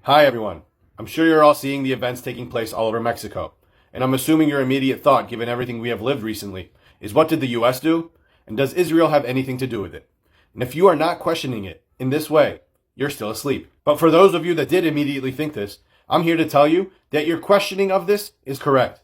Hi everyone. I'm sure you're all seeing the events taking place all over Mexico, and I'm assuming your immediate thought, given everything we have lived recently, is what did the US do? And does Israel have anything to do with it? And if you are not questioning it in this way, you're still asleep. But for those of you that did immediately think this, I'm here to tell you that your questioning of this is correct.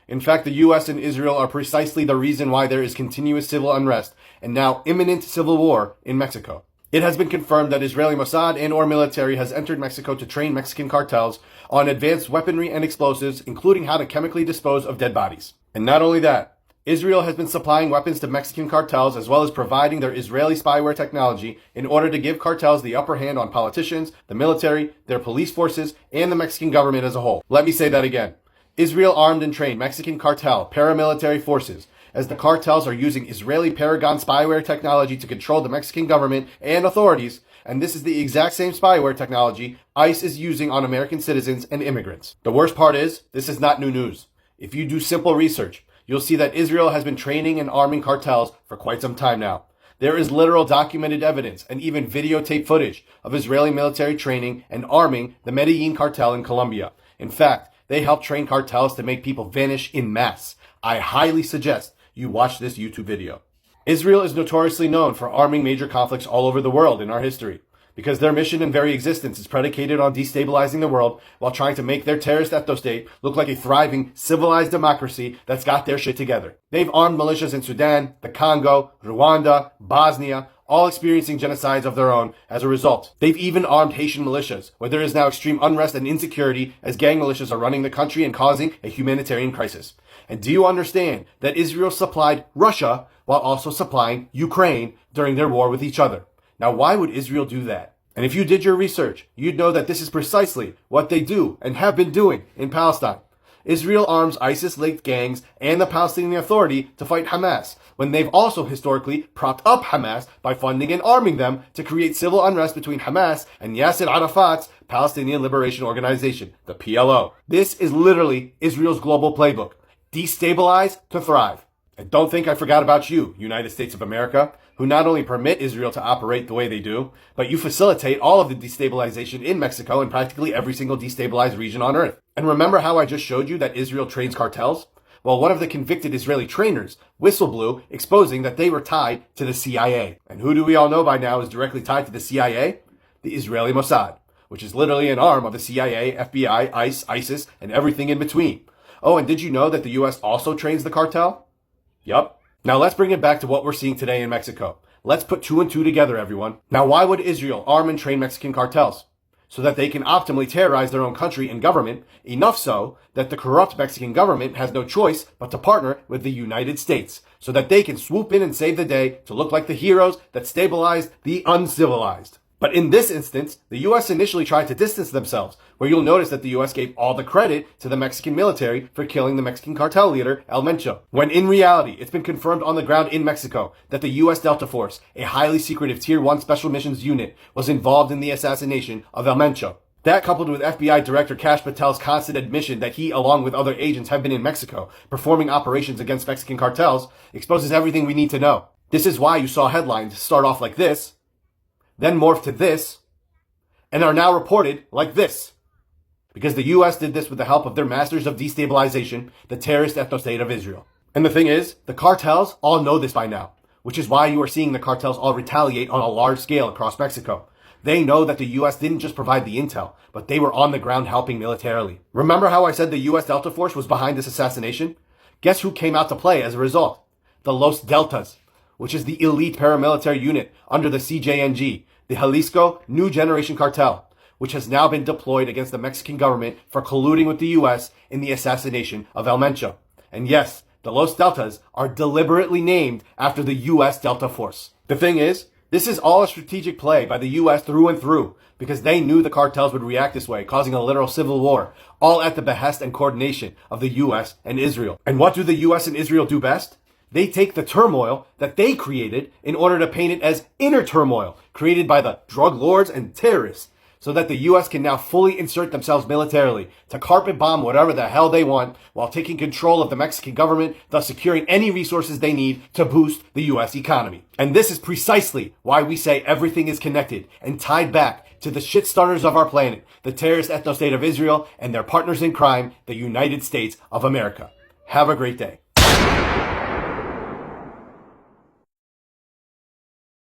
In fact, the US and Israel are precisely the reason why there is continuous civil unrest and now imminent civil war in Mexico. It has been confirmed that Israeli Mossad and or military has entered Mexico to train Mexican cartels on advanced weaponry and explosives, including how to chemically dispose of dead bodies. And not only that, Israel has been supplying weapons to Mexican cartels as well as providing their Israeli spyware technology in order to give cartels the upper hand on politicians, the military, their police forces, and the Mexican government as a whole. Let me say that again. Israel armed and trained Mexican cartel paramilitary forces as the cartels are using Israeli Paragon spyware technology to control the Mexican government and authorities, and this is the exact same spyware technology ICE is using on American citizens and immigrants. The worst part is, this is not new news. If you do simple research, you'll see that Israel has been training and arming cartels for quite some time now. There is literal documented evidence and even videotape footage of Israeli military training and arming the Medellin cartel in Colombia. In fact, they help train cartels to make people vanish in mass. I highly suggest you watch this YouTube video. Israel is notoriously known for arming major conflicts all over the world in our history, because their mission and very existence is predicated on destabilizing the world while trying to make their terrorist ethno-state look like a thriving, civilized democracy that's got their shit together. They've armed militias in Sudan, the Congo, Rwanda, Bosnia, all experiencing genocides of their own as a result. They've even armed Haitian militias, where there is now extreme unrest and insecurity as gang militias are running the country and causing a humanitarian crisis. And do you understand that Israel supplied Russia while also supplying Ukraine during their war with each other? Now, why would Israel do that? And if you did your research, you'd know that this is precisely what they do and have been doing in Palestine. Israel arms ISIS-linked gangs and the Palestinian Authority to fight Hamas, when they've also historically propped up Hamas by funding and arming them to create civil unrest between Hamas and Yasser Arafat's Palestinian Liberation Organization, the PLO. This is literally Israel's global playbook. Destabilize to thrive. And don't think I forgot about you, United States of America, who not only permit Israel to operate the way they do, but you facilitate all of the destabilization in Mexico and practically every single destabilized region on earth. And remember how I just showed you that Israel trains cartels? Well, one of the convicted Israeli trainers whistle blew, exposing that they were tied to the CIA. And who do we all know by now is directly tied to the CIA? The Israeli Mossad, which is literally an arm of the CIA, FBI, ICE, ISIS, and everything in between. Oh, and did you know that the US also trains the cartel? Yup. Now let's bring it back to what we're seeing today in Mexico. Let's put two and two together, everyone. Now, why would Israel arm and train Mexican cartels? So that they can optimally terrorize their own country and government, enough so that the corrupt Mexican government has no choice but to partner with the United States, so that they can swoop in and save the day to look like the heroes that stabilized the uncivilized. But in this instance, the US initially tried to distance themselves, where you'll notice that the US gave all the credit to the Mexican military for killing the Mexican cartel leader, El Mencho. When in reality, it's been confirmed on the ground in Mexico that the US Delta Force, a highly secretive Tier 1 Special Missions unit, was involved in the assassination of El Mencho. That, coupled with FBI Director Kash Patel's constant admission that he, along with other agents, have been in Mexico, performing operations against Mexican cartels, exposes everything we need to know. This is why you saw headlines start off like this, then morph to this, and are now reported like this. Because the US did this with the help of their masters of destabilization, the terrorist ethno-state of Israel. And the thing is, the cartels all know this by now, which is why you are seeing the cartels all retaliate on a large scale across Mexico. They know that the US didn't just provide the intel, but they were on the ground helping militarily. Remember how I said the US Delta Force was behind this assassination? Guess who came out to play as a result? The Los Deltas, which is the elite paramilitary unit under the CJNG, the Jalisco New Generation Cartel, which has now been deployed against the Mexican government for colluding with the US in the assassination of El Mencho. And yes, the Los Deltas are deliberately named after the US Delta Force. The thing is, this is all a strategic play by the US through and through, because they knew the cartels would react this way, causing a literal civil war, all at the behest and coordination of the US and Israel. And what do the US and Israel do best? They take the turmoil that they created in order to paint it as inner turmoil created by the drug lords and terrorists, so that the US can now fully insert themselves militarily to carpet bomb whatever the hell they want while taking control of the Mexican government, thus securing any resources they need to boost the US economy. And this is precisely why we say everything is connected and tied back to the shit starters of our planet, the terrorist ethno-state of Israel, and their partners in crime, the United States of America. Have a great day.